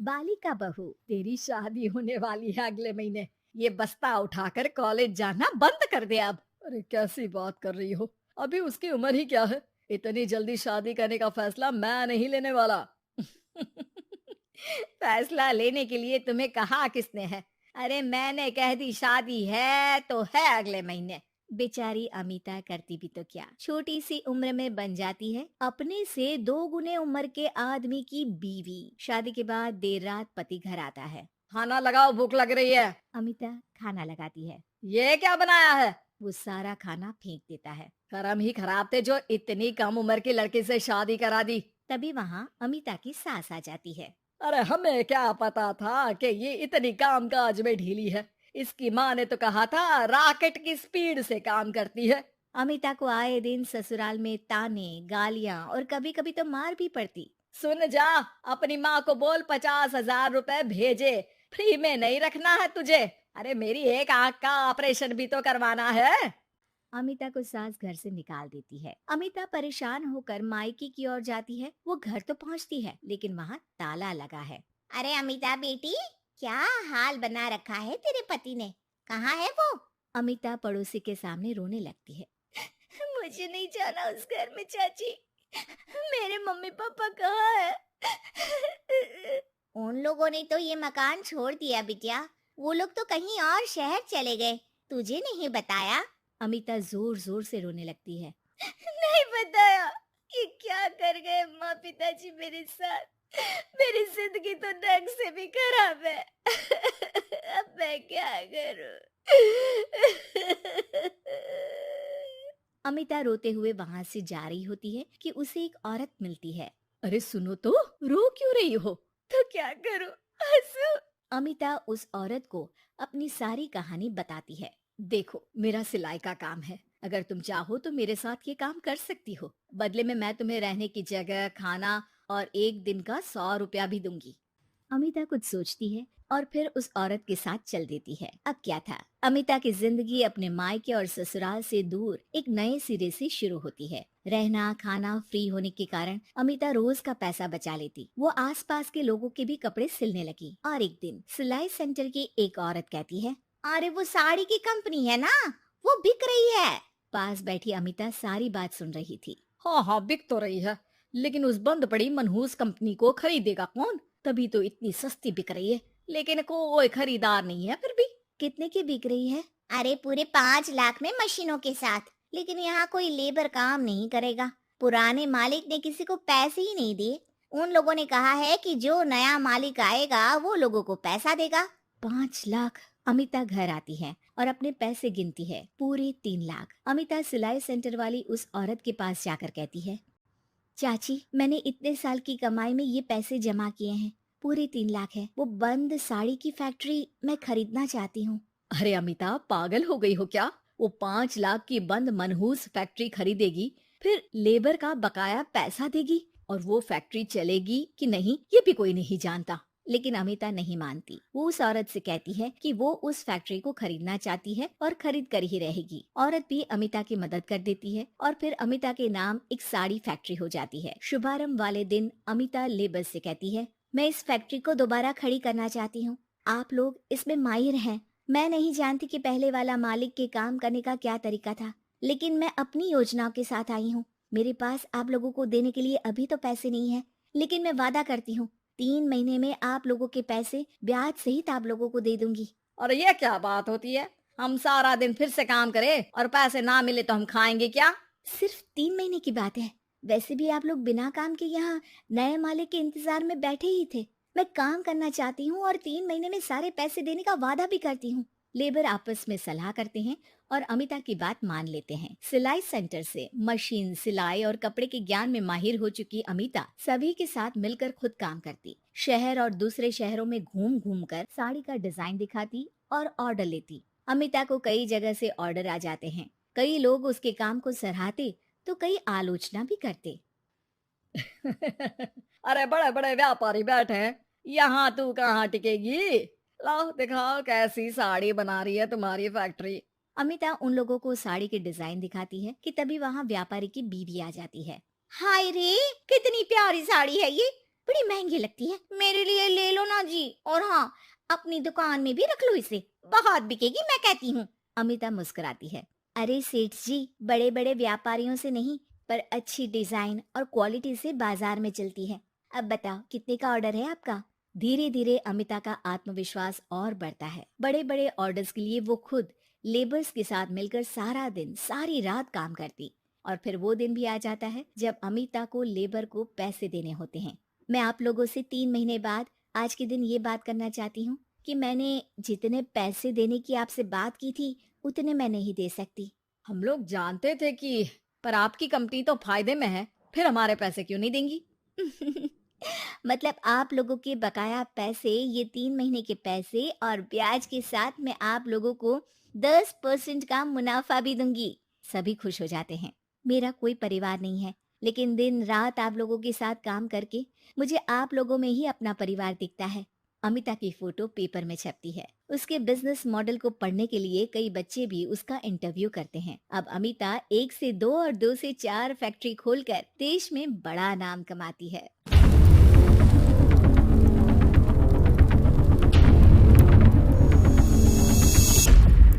बालिका बहू, तेरी शादी होने वाली है अगले महीने। ये बस्ता उठाकर कॉलेज जाना बंद कर दे अब। अरे कैसी बात कर रही हो, अभी उसकी उम्र ही क्या है। इतनी जल्दी शादी करने का फैसला मैं नहीं लेने वाला। फैसला लेने के लिए तुम्हें कहा किसने है? अरे मैंने कह दी शादी है तो है अगले महीने। बेचारी अमिता करती भी तो क्या, छोटी सी उम्र में बन जाती है अपने से 2 गुने उम्र के आदमी की बीवी। शादी के बाद देर रात पति घर आता है। खाना लगाओ, भूख लग रही है। अमिता खाना लगाती है। ये क्या बनाया है? वो सारा खाना फेंक देता है। कर्म ही खराब थे जो इतनी कम उम्र के लड़के से शादी करा दी। तभी वहाँ अमिता की सास आ जाती है। अरे हमें क्या पता था कि ये इतनी कामकाज में ढीली है। इसकी माँ ने तो कहा था रॉकेट की स्पीड से काम करती है। अमिता को आए दिन ससुराल में ताने, गालियां और कभी कभी तो मार भी पड़ती। सुन जा, अपनी माँ को बोल 50,000 रुपए भेजे। फ्री में नहीं रखना है तुझे। अरे मेरी एक आंख का ऑपरेशन भी तो करवाना है। अमिता को सास घर से निकाल देती है। अमिता परेशान होकर मायके की ओर जाती है। वो घर तो पहुंचती है लेकिन वहाँ ताला लगा है। अरे अमिता बेटी, क्या हाल बना रखा है तेरे पति ने? कहाँ है वो? अमिता पड़ोसी के सामने रोने लगती है। मुझे नहीं जाना उस घर में चाची। मेरे मम्मी पापा कहाँ है? उन लोगों ने तो ये मकान छोड़ दिया बिटिया। वो लोग तो कहीं और शहर चले गए। तुझे नहीं बताया? अमिता जोर जोर से रोने लगती है। नहीं बताया। ये क्या कर गए माँ पिताजी मेरे साथ। मेरी जिंदगी तो ढंग से भी खराब है। अब मैं क्या करूं? अमिता रोते हुए वहां से जा रही होती है कि उसे एक औरत मिलती है। अरे सुनो तो, रो क्यों रही हो? तो क्या करूं, हंसू? अमिता उस औरत को अपनी सारी कहानी बताती है। देखो, मेरा सिलाई का काम है। अगर तुम चाहो तो मेरे साथ ये काम कर सकती हो। बदले में मैं तुम्हें रहने की जगह, खाना और 1 दिन का 100 रुपया भी दूंगी। अमिता कुछ सोचती है और फिर उस औरत के साथ चल देती है। अब क्या था, अमिता की जिंदगी अपने मायके और ससुराल से दूर एक नए सिरे से शुरू होती है। रहना खाना फ्री होने के कारण अमिता रोज का पैसा बचा लेती। वो आसपास के लोगों के भी कपड़े सिलने लगी। और एक दिन सिलाई सेंटर की एक औरत कहती है, अरे वो साड़ी की कंपनी है ना, वो बिक रही है। पास बैठी अमिता सारी बात सुन रही थी। हाँ हाँ, बिक तो रही है, लेकिन उस बंद पड़ी मनहूस कंपनी को खरीदेगा कौन? तभी तो इतनी सस्ती बिक रही है, लेकिन कोई खरीदार नहीं है फिर भी। कितने की बिक रही है? अरे पूरे 5 लाख में मशीनों के साथ। लेकिन यहाँ कोई लेबर काम नहीं करेगा। पुराने मालिक ने किसी को पैसे ही नहीं दिए। उन लोगों ने कहा है कि जो नया मालिक आएगा वो लोगों को पैसा देगा। 5 लाख। अमिता घर आती है और अपने पैसे गिनती है, पूरे 3 लाख। अमिता सिलाई सेंटर वाली उस औरत के पास जाकर कहती है, चाची, मैंने इतने साल की कमाई में ये पैसे जमा किए हैं, पूरे 3 लाख है। वो बंद साड़ी की फैक्ट्री मैं खरीदना चाहती हूँ। अरे अमिता, पागल हो गई हो क्या? वो 5 लाख की बंद मनहूस फैक्ट्री खरीदेगी, फिर लेबर का बकाया पैसा देगी, और वो फैक्ट्री चलेगी कि नहीं ये भी कोई नहीं जानता। लेकिन अमिता नहीं मानती। वो उस औरत से कहती है कि वो उस फैक्ट्री को खरीदना चाहती है और खरीद कर ही रहेगी। औरत भी अमिता की मदद कर देती है और फिर अमिता के नाम एक साड़ी फैक्ट्री हो जाती है। शुभारंभ वाले दिन अमिता लेबर से कहती है, मैं इस फैक्ट्री को दोबारा खड़ी करना चाहती हूँ। आप लोग इसमें माहिर हैं। मैं नहीं जानती कि पहले वाला मालिक के काम करने का क्या तरीका था, लेकिन मैं अपनी योजनाओं के साथ आई हूँ। मेरे पास आप लोगों को देने के लिए अभी तो पैसे नहीं है, लेकिन मैं वादा करती हूँ 3 महीने में आप लोगों के पैसे ब्याज सहित आप लोगों को दे दूंगी। और ये क्या बात होती है? हम सारा दिन फिर से काम करें और पैसे ना मिले तो हम खाएंगे क्या? सिर्फ 3 महीने की बात है। वैसे भी आप लोग बिना काम के यहाँ नए मालिक के इंतजार में बैठे ही थे। मैं काम करना चाहती हूँ और 3 महीने में सारे पैसे देने का वादा भी करती हूँ। लेबर आपस में सलाह करते हैं और अमिता की बात मान लेते हैं। सिलाई सेंटर से मशीन, सिलाई और कपड़े के ज्ञान में माहिर हो चुकी अमिता सभी के साथ मिलकर खुद काम करती। शहर और दूसरे शहरों में घूम घूम कर साड़ी का डिजाइन दिखाती और ऑर्डर लेती। अमिता को कई जगह से ऑर्डर आ जाते हैं। कई लोग उसके काम को सराहते तो कई आलोचना भी करते। अरे बड़े बड़े व्यापारी बैठे हैं, यहाँ तू कहाँ टिकेगी? लाओ दिखाओ कैसी साड़ी बना रही है तुम्हारी फैक्ट्री। अमिता उन लोगों को साड़ी के डिजाइन दिखाती है कि तभी वहाँ व्यापारी की बीवी आ जाती है। हाय रे, कितनी प्यारी साड़ी है ये। बड़ी महंगी लगती है। मेरे लिए ले लो ना जी, और हाँ, अपनी दुकान में भी रख लो इसे, बहुत बिकेगी मैं कहती हूँ। अमिता मुस्कुराती है। अरे सेठ जी, बड़े बड़े व्यापारियों से नहीं, पर अच्छी डिजाइन और क्वालिटी से बाजार में चलती है। अब बताओ कितने का ऑर्डर है आपका? धीरे धीरे अमिता का आत्मविश्वास और बढ़ता है। बड़े बड़े ऑर्डर्स के लिए वो खुद लेबर्स के साथ मिलकर सारा दिन सारी रात काम करती। और फिर वो दिन भी आ जाता है जब अमिता को लेबर को पैसे देने होते हैं। मैं आप लोगों से 3 महीने बाद आज के दिन ये बात करना चाहती हूँ कि मैंने जितने पैसे देने की आपसे बात की थी उतने मैं नहीं दे सकती। हम लोग जानते थे कि पर आपकी कंपनी तो फायदे में है, फिर हमारे पैसे क्यों नहीं देंगी? मतलब आप लोगों के बकाया पैसे, ये 3 महीने के पैसे और ब्याज के साथ मैं आप लोगों को 10% का मुनाफा भी दूंगी। सभी खुश हो जाते हैं। मेरा कोई परिवार नहीं है, लेकिन दिन रात आप लोगों के साथ काम करके मुझे आप लोगों में ही अपना परिवार दिखता है। अमिता की फोटो पेपर में छपती है। उसके बिजनेस मॉडल को पढ़ने के लिए कई बच्चे भी उसका इंटरव्यू करते हैं। अब अमिता 1 से 2 और 2 से 4 फैक्ट्री खोलकर देश में बड़ा नाम कमाती है।